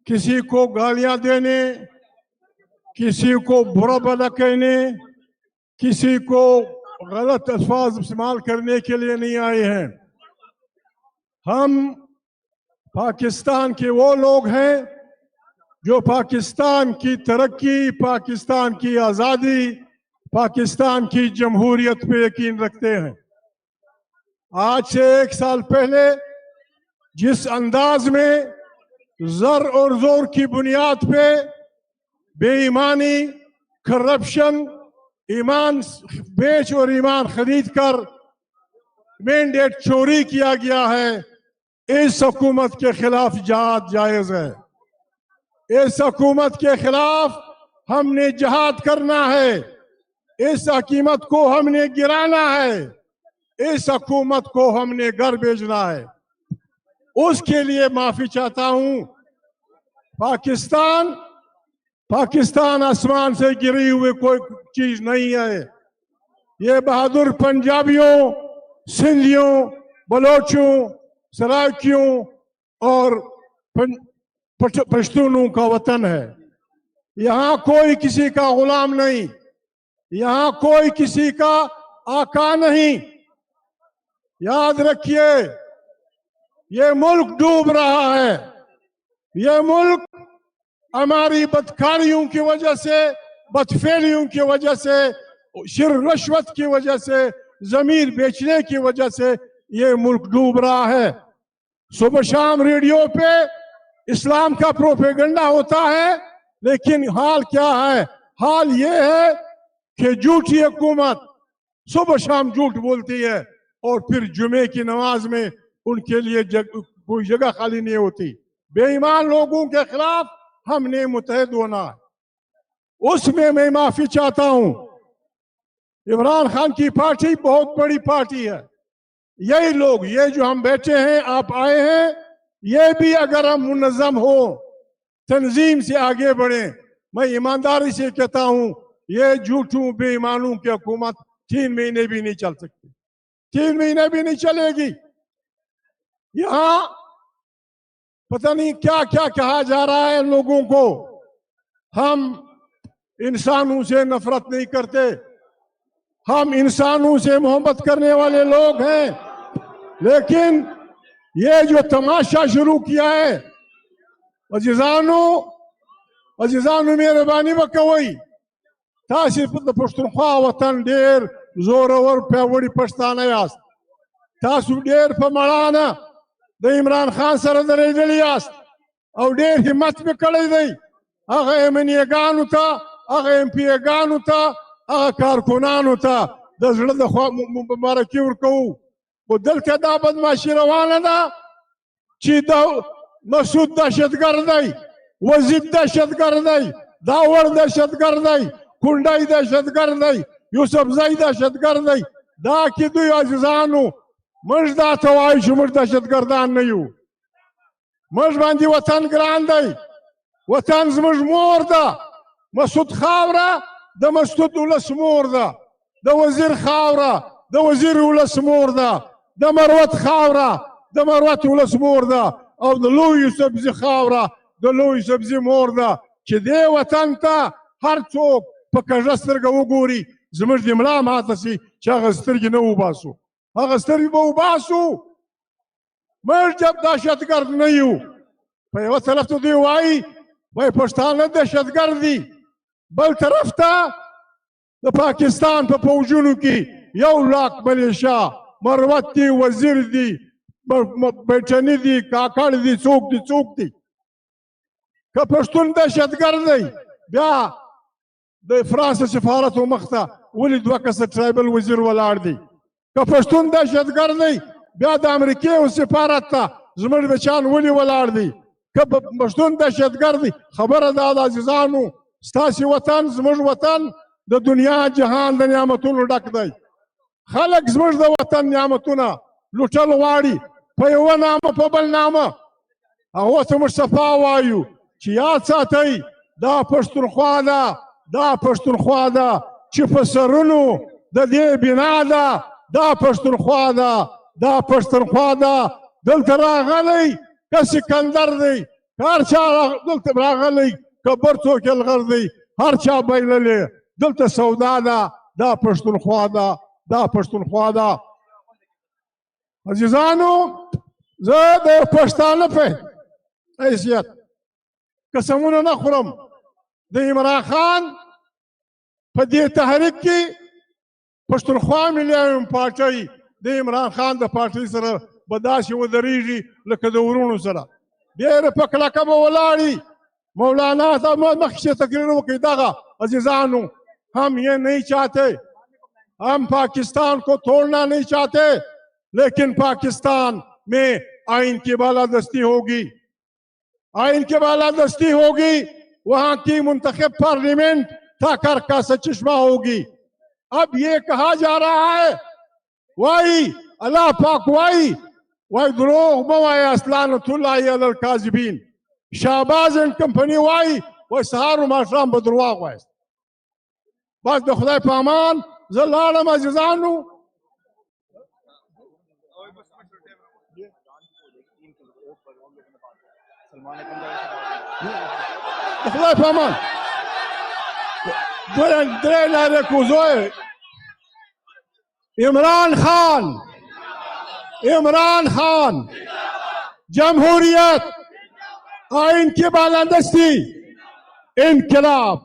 किसी को गालियां देने, किसी को बुरा भला कहने, किसी को गलत अल्फाज इस्तेमाल करने के लिए नहीं आए हैं। हम पाकिस्तान के वो लोग हैं जो पाकिस्तान की तरक्की, पाकिस्तान की आज़ादी, पाकिस्तान की जमहूरियत पे यकीन रखते हैं। आज से 1 साल पहले जिस अंदाज में जर और जोर की बुनियाद पे बेईमानी, करप्शन, ईमान बेच और ईमान खरीद कर मैंडेट चोरी किया गया है, इस हुकूमत के खिलाफ जहाद जायज है। इस हुकूमत के खिलाफ हमने जहाद करना है। इस हुकूमत को हमने गिराना है। इस हुकूमत को हमने घर भेजना है। उसके लिए माफी चाहता हूं। पाकिस्तान आसमान से गिरी हुई कोई चीज नहीं है। ये बहादुर पंजाबियों, सिंधियों, बलोचों, सराइकियों और पश्तूनों का वतन है। यहाँ कोई किसी का गुलाम नहीं, यहाँ कोई किसी का आका नहीं। याद रखिए, ये मुल्क डूब रहा है। ये मुल्क हमारी बदकारियों की वजह से, बदफेलियों की वजह से, शिर रिश्वत की वजह से, जमीन बेचने की वजह से ये मुल्क डूब रहा है। सुबह शाम रेडियो पे इस्लाम का प्रोपेगेंडा होता है, लेकिन हाल क्या है? हाल ये है कि झूठी हुकूमत सुबह शाम झूठ बोलती है और फिर जुमे की नमाज में उनके लिए कोई जगह खाली नहीं होती। बेईमान लोगों के खिलाफ हमने मुतहद होना है। उसमें मैं माफी चाहता हूं। इमरान खान की पार्टी बहुत बड़ी पार्टी है। यही लोग, ये जो हम बैठे हैं, आप आए हैं, ये भी अगर हम मुनज़्ज़म हो, तंजीम से आगे बढ़े, मैं ईमानदारी से कहता हूं, ये झूठों बेईमानों की हुकूमत 3 महीने भी नहीं चल सकती। 3 महीने भी नहीं चलेगी। यहां पता नहीं क्या क्या कहा जा रहा है लोगों को। हम इंसानों से नफरत नहीं करते, हम इंसानों से मोहब्बत करने वाले लोग हैं। लेकिन ये जो तमाशा शुरू किया है, अजीजानो मेहरबानी वकवई तासी पश्तूनख्वा वतन ढेर जोरवर प्यावड़ी पछताना यास्त। तासु ढेर पमड़ाना द इमरान खान सर दरेजली यास्त और ढेर हिम्मत में कड़ी दी। अगर एमएनए गान था, अगर एमपीए गान था, अगर कारकुनान था, दसड़ दखवा मुबारकी उरकऊ वो दिल के दा बदमाशी रवाना दा चीदा मसूद दहशतगर्दी, वजीद दहशतगर्दी, दावर दहशतगर्दी, कुंडाई दहशतगर्दी, यूसुफजई दहशतगर्दी दा की दुई अजीजानु मजदा तवाई शुमर दहशतगर्दान नहीं हो। मज बांधी वतन ग्रान दई, वतन जमज मोर दा, मसूद खावरा द मसूद उलस मोर दा, द वजीर खावरा द वजीर उलस मोर दा, द मरवत खावरा द मरवत उलस मोर दा, और द लो यूसुफजी खावरा द लो यूसुफजी मोर दा। چې دې وطن ته هر څوک په کږه سترګه وګوري، زموږ د ملا ماته سي چې هغه سترګې نه وباسو، هغه سترګې به وباسو. موږ جب دهشتګرد نه یو. په یوه طرف ته دوی وایي وایي پښتانه دهشتګرد دي، بل طرف ته د پاکستان په فوجونو کې 1 لاک ملیشا، مروت دي، وزیر دي، بیٹنی دي، کاکړ دي، څوک دي. که پښتون دهشتګرد دی، بیا د فرانس سفارت مخ ته ولې 2 کسه ټرایبل وزیر ولاړ دی. که پښتون دهشتګرد دی، بیا د امریکې او سفارت ته زموږ بچیان ولې ولاړ دي. که پښتون دهشتګرد دی، خبره دا د عزیزانو، ستاسې وطن زموږ وطن د دنیا جهان د نعمتونو ډک دی. خلک زموږ د وطن نعمتونه لوټل غواړي په یوه نامه په بل نامه. هغو ته موږ صفا وایو چې یاد ساتئ دا پښتونخوا ده، دا پښتونخوا ده چې په سرونو د دې بنا ده، دا پښتونخوا ده، دا پښتونخوا ده. دلته راغلی که سکندر دی، هر چا دلته راغلی کبر څوک یلغر دی هر چا بایللې دلته سودا ده دا پښتونخوا ده دا پښتونخوا ده. عزیزانو زه د پښتانه په حیثیت قسمونه نه خورم د عمران خان په دې تحریک کې پښتونخوا ملي پارټۍ د عمران خان د پارټۍ سره به داسې ودرېږي لکه د ورونو سره ډېره په کلکه به ولاړي. مولانا صاحب مخکې تقریر وکړي دغه عزیزانو ہم یہ نہیں چاہتے ہم پاکستان کو توڑنا نہیں چاہتے لیکن پاکستان میں آئین کی بالادستی ہوگی آئین کی بالادستی ہوگی وہاں کی منتخب پارلیمنٹ تھاکر کا سچشمہ ہوگی. اب یہ کہا جا رہا ہے وائی اللہ پاک وائی دروغ موائی اسلانت اللہ علی الکاذبین شہباز اینڈ کمپنی وائی سهار و ماښام به درواغ وایست. بس د خدای په امان زه لاړم عزیزانو. د خدای په امان درې لارې کوزوی عمران خان جمہوریت آئین کی بالادستی انقلاب